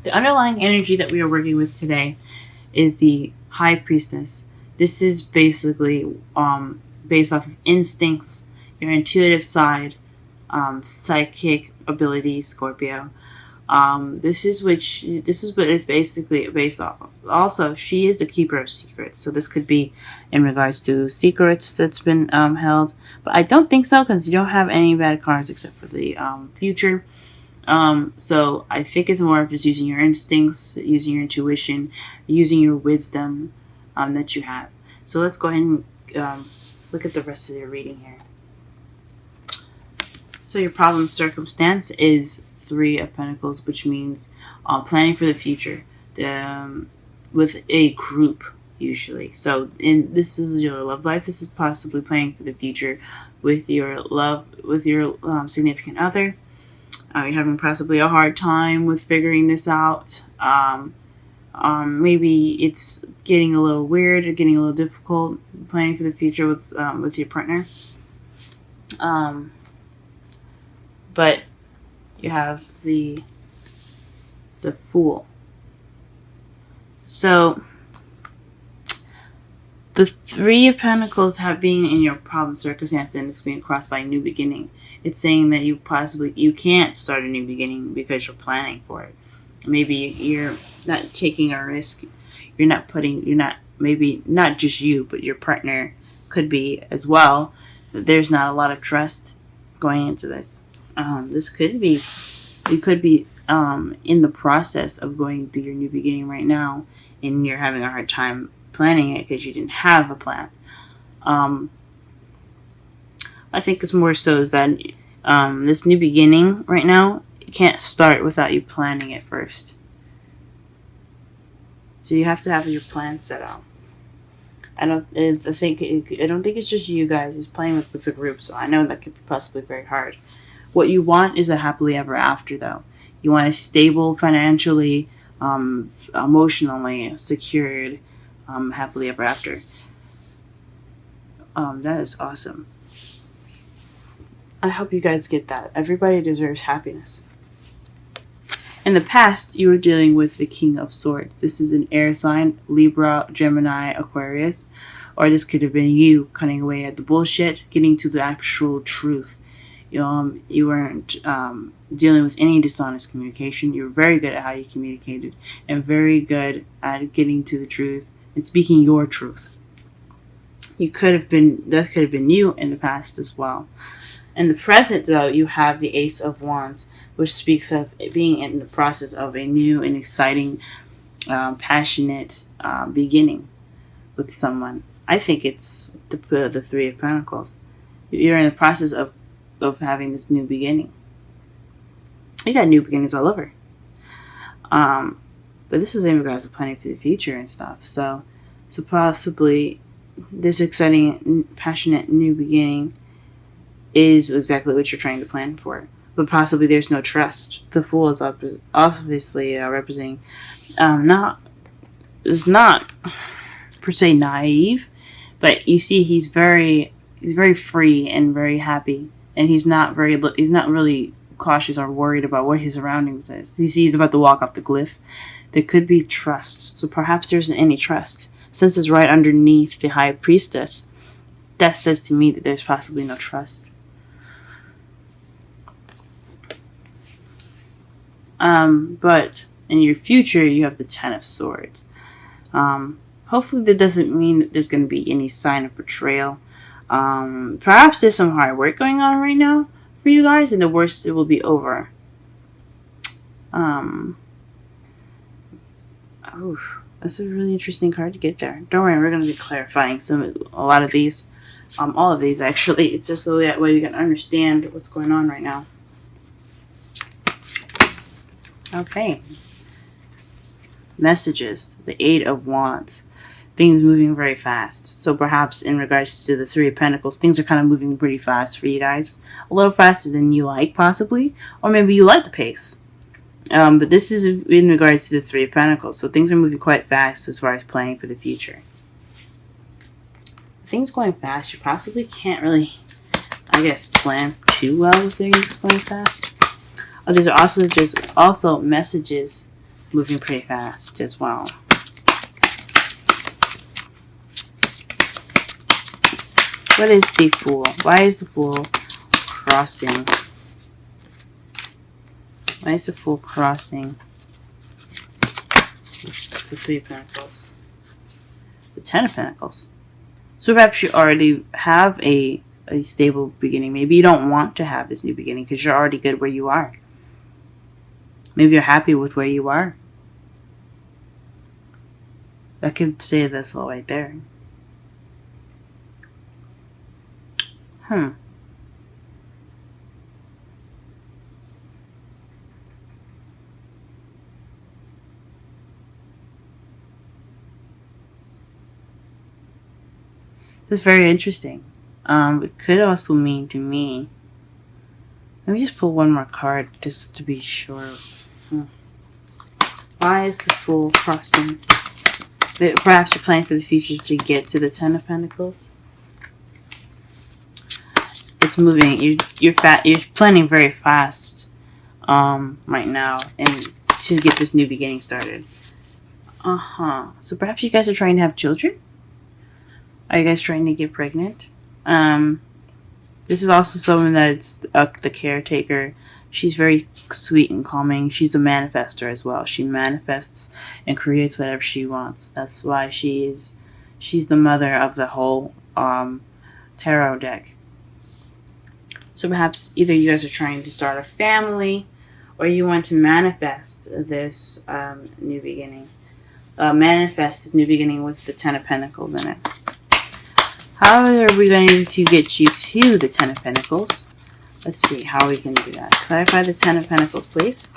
The underlying energy that we are working with today is the High Priestess. This is basically based off of instincts, your intuitive side, psychic abilities, Scorpio. This is what it's basically based off of. Also, she is the keeper of secrets, so this could be in regards to secrets that's been held. But I don't think so because you don't have any bad cards except for the future. So I think it's more of just using your instincts, using your intuition, using your wisdom that you have. So let's go ahead and look at the rest of your reading here. So your problem circumstance is Three of Pentacles, which means planning for the future with a group usually. So this is your love life. This is possibly planning for the future with your significant other. You're having possibly a hard time with figuring this out. Maybe it's getting a little weird or getting a little difficult planning for the future with your partner. But you have the Fool. So the Three of Pentacles have been in your problem circumstance, and it's being crossed by a new beginning. It's saying that you can't start a new beginning because you're planning for it. Maybe you're not taking a risk. Maybe not just you, but your partner could be as well. There's not a lot of trust going into this. You could be in the process of going through your new beginning right now, and you're having a hard time planning it because you didn't have a plan. I think it's more so is that this new beginning right now, you can't start without you planning it first. So you have to have your plan set out. I don't think it's just you guys. It's playing with the group, so I know that could be possibly very hard. What you want is a happily ever after, though. You want a stable financially, emotionally secured, happily ever after. That is awesome. I hope you guys get that. Everybody deserves happiness. In the past, you were dealing with the King of Swords. This is an air sign, Libra, Gemini, Aquarius. Or this could have been you cutting away at the bullshit, getting to the actual truth. You weren't dealing with any dishonest communication. You were very good at how you communicated and very good at getting to the truth and speaking your truth. That could have been you in the past as well. In the present, though, you have the Ace of Wands, which speaks of being in the process of a new and exciting, passionate beginning with someone. I think it's the Three of Pentacles. You're in the process of having this new beginning. You got new beginnings all over. But this is in regards to planning for the future and stuff. So possibly this exciting, passionate new beginning is exactly what you're trying to plan for. But possibly there's no trust. The Fool is obviously representing is not per se naive, but you see he's very free and very happy, and he's not really cautious or worried about what his surroundings is. He's about to walk off the cliff. There could be trust, so perhaps there isn't any trust. Since it's right underneath the High Priestess, that says to me that there's possibly no trust. But in your future, you have the Ten of Swords. Hopefully that doesn't mean that there's going to be any sign of betrayal. Perhaps there's some hard work going on right now for you guys, and the worst, it will be over. That's a really interesting card to get there. Don't worry, we're going to be clarifying a lot of these. All of these, actually. It's just so that way you can understand what's going on right now. Okay. Messages. The Eight of Wands. Things moving very fast. So perhaps in regards to the Three of Pentacles, things are kind of moving pretty fast for you guys. A little faster than you like, possibly. Or maybe you like the pace. But this is in regards to the Three of Pentacles. So things are moving quite fast as far as planning for the future. Things going fast, you possibly can't really, I guess, plan too well with things going fast. There's also messages moving pretty fast as well. What is the Fool? Why is the Fool crossing? Why is the Fool crossing the Three of Pentacles? The Ten of Pentacles. So perhaps you already have a stable beginning. Maybe you don't want to have this new beginning because you're already good where you are. Maybe you're happy with where you are. I could say this all right there. That's very interesting. It could also mean to me. Let me just pull one more card just to be sure. Why is the Fool crossing? Perhaps you're planning for the future to get to the Ten of Pentacles. It's moving. You're planning very fast right now, and to get this new beginning started. So perhaps you guys are trying to have children. Are you guys trying to get pregnant? This is also someone that's the caretaker. She's very sweet and calming. She's a manifester as well. She manifests and creates whatever she wants. That's why she's the mother of the whole tarot deck. So perhaps either you guys are trying to start a family, or you want to manifest this new beginning. Manifest this new beginning with the Ten of Pentacles in it. How are we going to get you to the Ten of Pentacles? Let's see how we can do that. Clarify the Ten of Pentacles, please.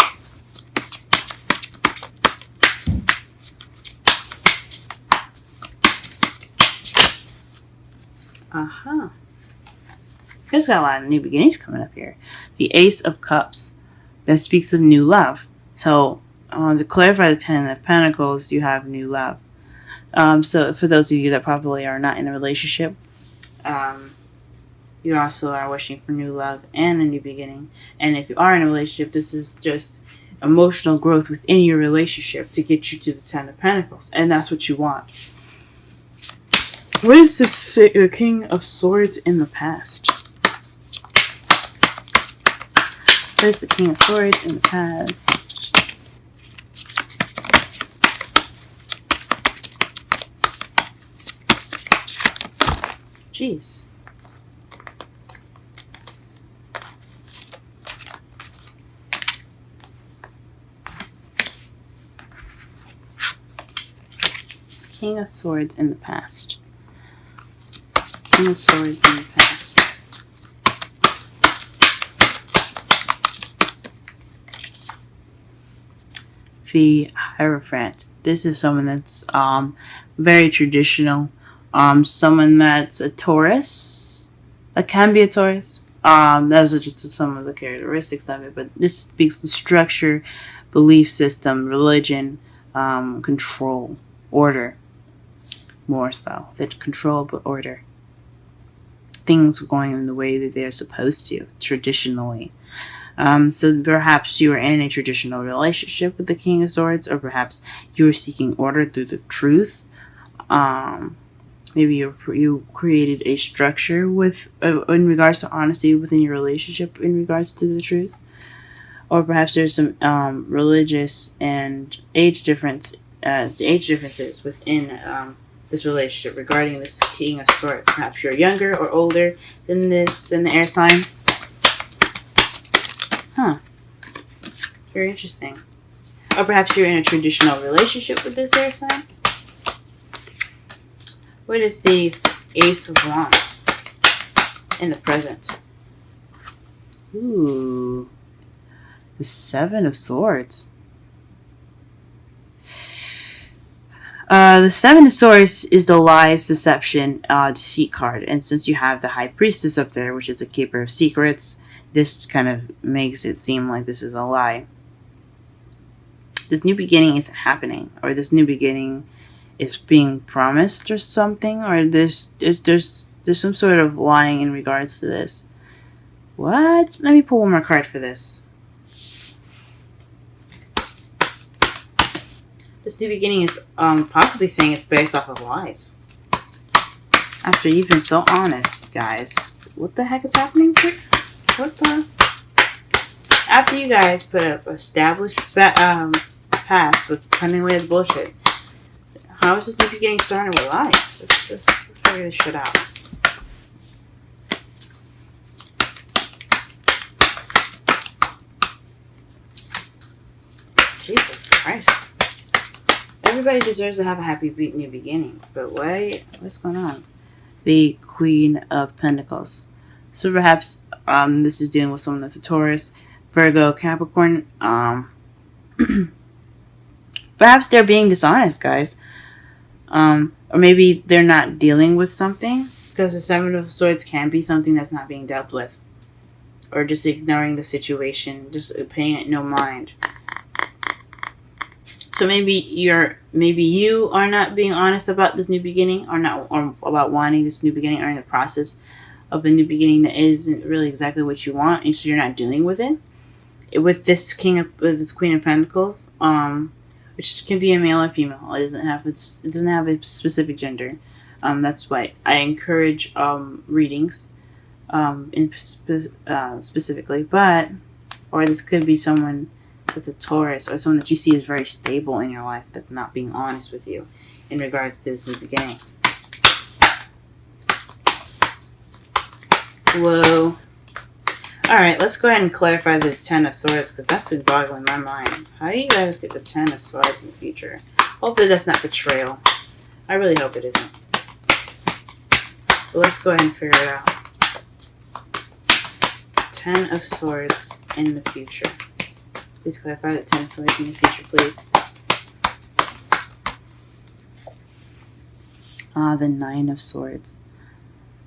There's got a lot of new beginnings coming up here. The Ace of Cups. That speaks of new love. So, to clarify the Ten of Pentacles, you have new love. So for those of you that probably are not in a relationship, you also are wishing for new love and a new beginning. And if you are in a relationship, this is just emotional growth within your relationship to get you to the Ten of Pentacles. And that's what you want. What is the King of Swords in the past? What is the King of Swords in the past? Jeez. King of Swords in the past. King of Swords in the past. The Hierophant. This is someone that's very traditional. Someone that's a Taurus. That can be a Taurus. Those are just some of the characteristics of it. But this speaks to structure, belief system, religion, control, order. More so. That control but order. Things going in the way that they're supposed to, traditionally. So perhaps you are in a traditional relationship with the King of Swords, or perhaps you are seeking order through the truth. Maybe you created a structure with in regards to honesty within your relationship in regards to the truth. Or perhaps there's some religious and age differences within this relationship regarding this King of Swords. Perhaps you're younger or older than the air sign. Very interesting. Or perhaps you're in a traditional relationship with this air sign. What is the Ace of Wands in the present? Ooh. The Seven of Swords. The Seven of Swords is the lies, deception, deceit card. And since you have the High Priestess up there, which is a keeper of secrets, this kind of makes it seem like this is a lie. This new beginning isn't happening, or this new beginning is being promised or something, or there's some sort of lying in regards to this. What? Let me pull one more card for this. This new beginning is possibly saying it's based off of lies. After you've been so honest, guys. What the heck is happening here? What the? After you guys put up established past with cutting away the bullshit, how is this new beginning starting with lies? Let's figure this shit out. Jesus Christ. Everybody deserves to have a happy new beginning. But wait, what's going on? The Queen of Pentacles. So perhaps this is dealing with someone that's a Taurus, Virgo, Capricorn. Perhaps they're being dishonest, guys. Or maybe they're not dealing with something. Because the Seven of Swords can be something that's not being dealt with. Or just ignoring the situation. Just paying it no mind. So maybe you are not being honest about this new beginning, or about wanting this new beginning, or in the process of a new beginning that isn't really exactly what you want, and so you're not dealing with it. With this Queen of Pentacles, which can be a male or female. It doesn't have a specific gender. That's why I encourage readings, specifically, or this could be someone that's a Taurus, or someone that you see is very stable in your life that's not being honest with you in regards to this new beginning. Whoa. Alright, let's go ahead and clarify the Ten of Swords, because that's been boggling my mind. How do you guys get the Ten of Swords in the future? Hopefully that's not betrayal. I really hope it isn't. But let's go ahead and figure it out. Ten of Swords in the future. Please clarify the Ten of Swords in the future, please. The Nine of Swords.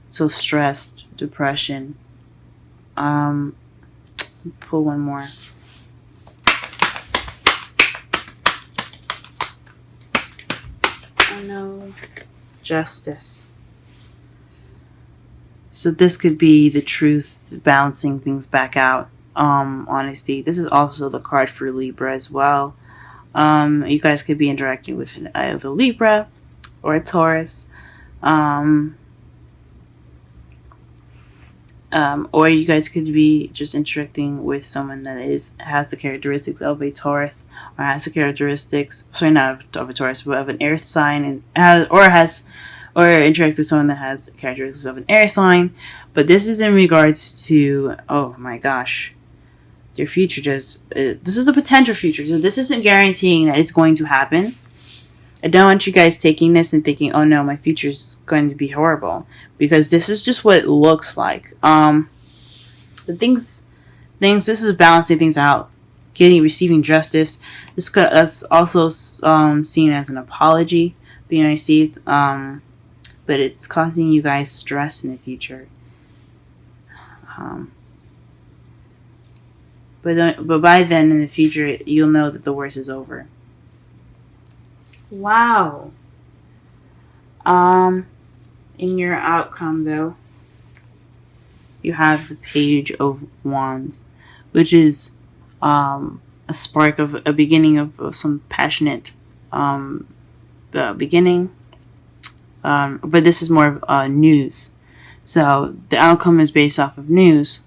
So stressed, depression. Pull one more. Oh no. Justice. So this could be the truth, balancing things back out. Honesty. This is also the card for Libra as well. You guys could be interacting with either Libra or a Taurus. Or you guys could be just interacting with someone that has the characteristics of a Taurus, or has the characteristics, sorry, not of a Taurus, but of an earth sign, or interact with someone that has characteristics of an air sign. But this is in regards to, oh my gosh, your future. This is a potential future, so this isn't guaranteeing that it's going to happen. I don't want you guys taking this and thinking, oh no, my future's going to be horrible, because this is just what it looks like. This is balancing things out, receiving justice. That's also seen as an apology being received, but it's causing you guys stress in the future. But by then in the future, you'll know that the worst is over. Wow. In your outcome, though, you have the Page of Wands, which is a spark of a beginning of some passionate beginning. But this is more of news. So the outcome is based off of news.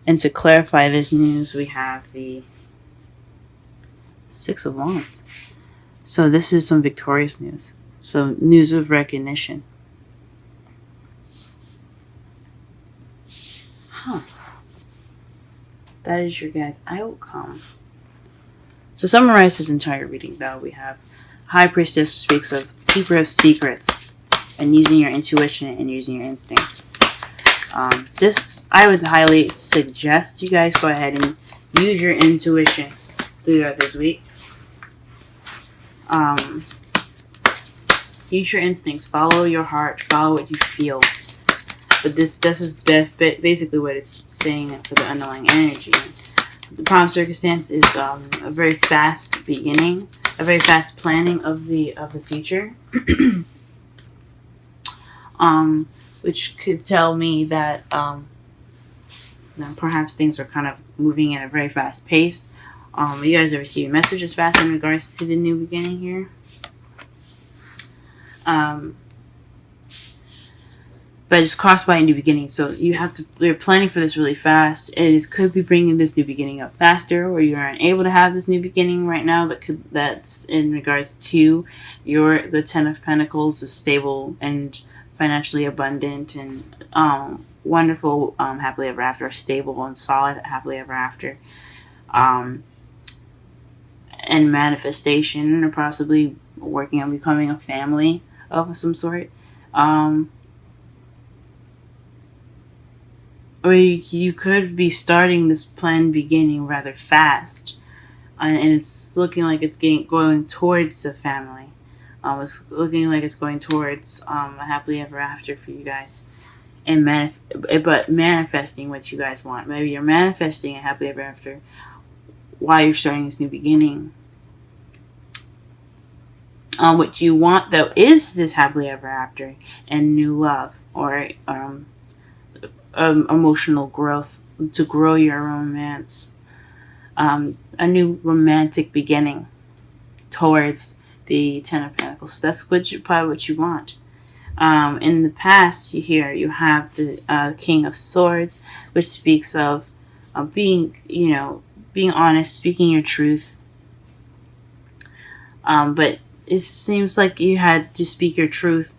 And to clarify this news, we have the Six of Wands. So this is some victorious news. So news of recognition. That is your guys' outcome. So summarize this entire reading, though. We have High Priestess, speaks of keeper of secrets and using your intuition and using your instincts. This, I would highly suggest you guys go ahead and use your intuition throughout this week. Use your instincts. Follow your heart. Follow what you feel. But this is basically what it's saying for the underlying energy. The prime circumstance is a very fast beginning, a very fast planning of the future, which could tell me that perhaps things are kind of moving at a very fast pace. You guys are receiving messages fast in regards to the new beginning here. But it's crossed by a new beginning, so you're planning for this really fast. Could be bringing this new beginning up faster, or you're unable to have this new beginning right now. That's in regards to the Ten of Pentacles, is stable and financially abundant and wonderful, happily ever after, stable and solid happily ever after, and manifestation, or possibly working on becoming a family of some sort. Or you could be starting this planned beginning rather fast, and it's looking like it's going towards the family. It's looking like it's going towards a happily ever after for you guys, and but manifesting what you guys want. Maybe you're manifesting a happily ever after while you're starting this new beginning. What you want though is this happily ever after and new love, or emotional growth, to grow your romance, a new romantic beginning towards the Ten of Pentacles. So that's probably what you want. In the past, you have the King of Swords, which speaks of being honest, speaking your truth. But it seems like you had to speak your truth,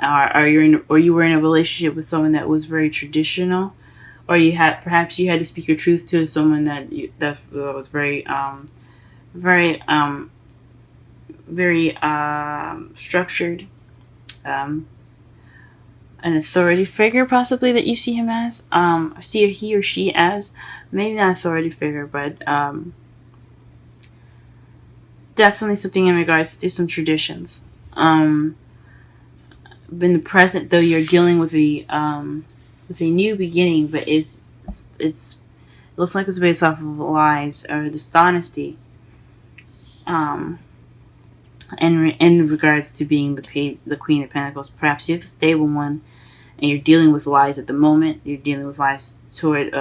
or you were in a relationship with someone that was very traditional, or perhaps you had to speak your truth to someone that was very structured, an authority figure possibly that you see him as, see he or she as, maybe not authority figure, but definitely something in regards to some traditions. In the present, though, you're dealing with a new beginning, but it looks like it's based off of lies or dishonesty. In regards to being the Queen of Pentacles, perhaps you have a stable one, and you're dealing with lies at the moment. You're dealing with lies toward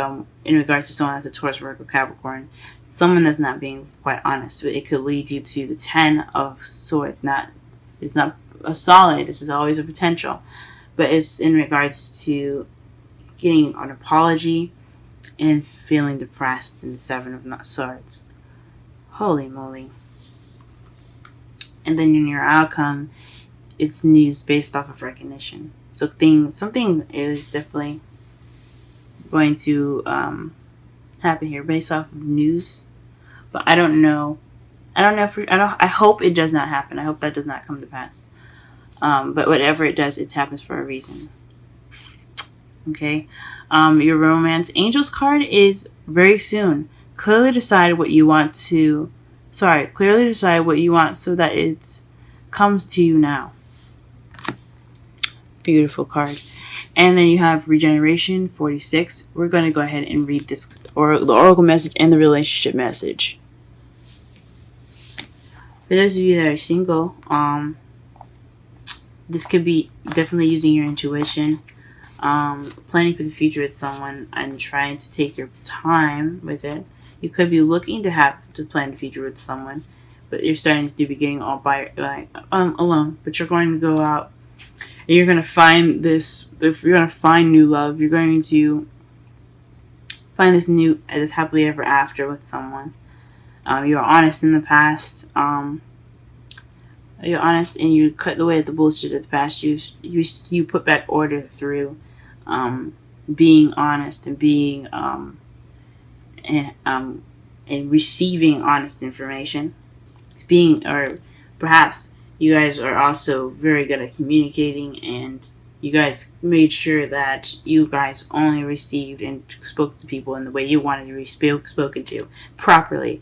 in regards to someone that's a Taurus, Virgo, Capricorn, someone that's not being quite honest. It could lead you to the Ten of Swords. It's not a solid. This is always a potential, but it's in regards to getting an apology and feeling depressed in the Seven of Swords. Holy moly. And then in your outcome, it's news based off of recognition. So something is definitely going to happen here based off of news, but I don't know. I hope it does not happen. I hope that does not come to pass. But whatever it does, it happens for a reason. Okay. Your romance angels card is very soon. Clearly decide what you want so that it comes to you now. Beautiful card. And then you have regeneration 46. We're going to go ahead and read this, or the oracle message and the relationship message. For those of you that are single, this could be definitely using your intuition, planning for the future with someone and trying to take your time with it. You could be looking to plan the future with someone, but you're starting to beginning all by alone. But you're going to go out and you're going to find this. If you're going to find new love, you're going to find this happily ever after with someone. You were honest in the past. You're honest and you cut away at the bullshit of the past. You put back order through being honest and being and receiving honest information. Or perhaps you guys are also very good at communicating, and you guys made sure that you guys only received and spoke to people in the way you wanted to be spoken to properly.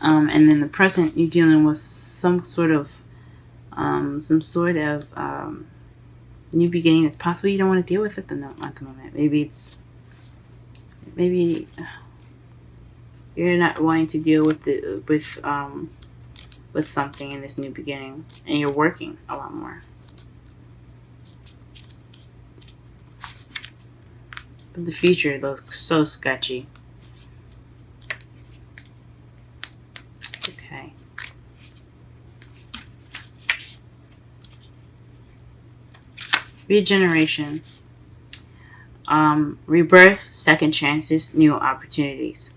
And then the present, you're dealing with some sort of new beginning that's possibly you don't want to deal with at the moment. Maybe you're not wanting to deal with something in this new beginning, and you're working a lot more. But the future looks so sketchy. regeneration, rebirth, second chances, new opportunities.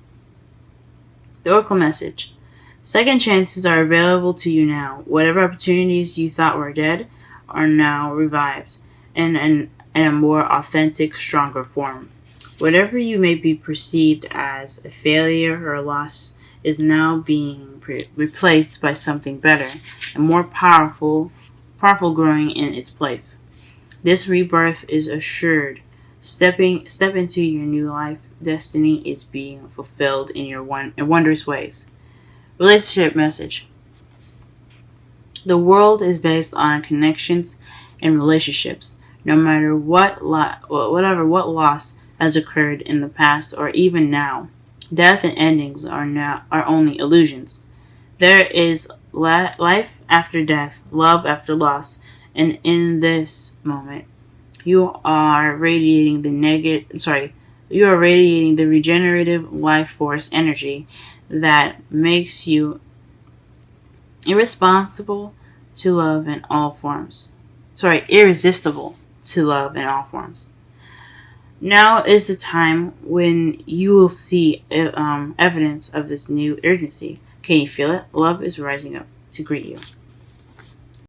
The Oracle message. Second chances are available to you now. Whatever opportunities you thought were dead are now revived in a more authentic, stronger form. Whatever you may be perceived as a failure or a loss is now being replaced by something better and more powerful growing in its place. This rebirth is assured. Step into your new life. Destiny is being fulfilled in wondrous ways. Relationship message. The world is based on connections and relationships. No matter what loss has occurred in the past or even now, death and endings are only illusions. There is life after death, love after loss, and in this moment, you are radiating the regenerative life force energy that makes you irresistible to love in all forms. Now is the time when you will see evidence of this new urgency. Can you feel it? Love is rising up to greet you.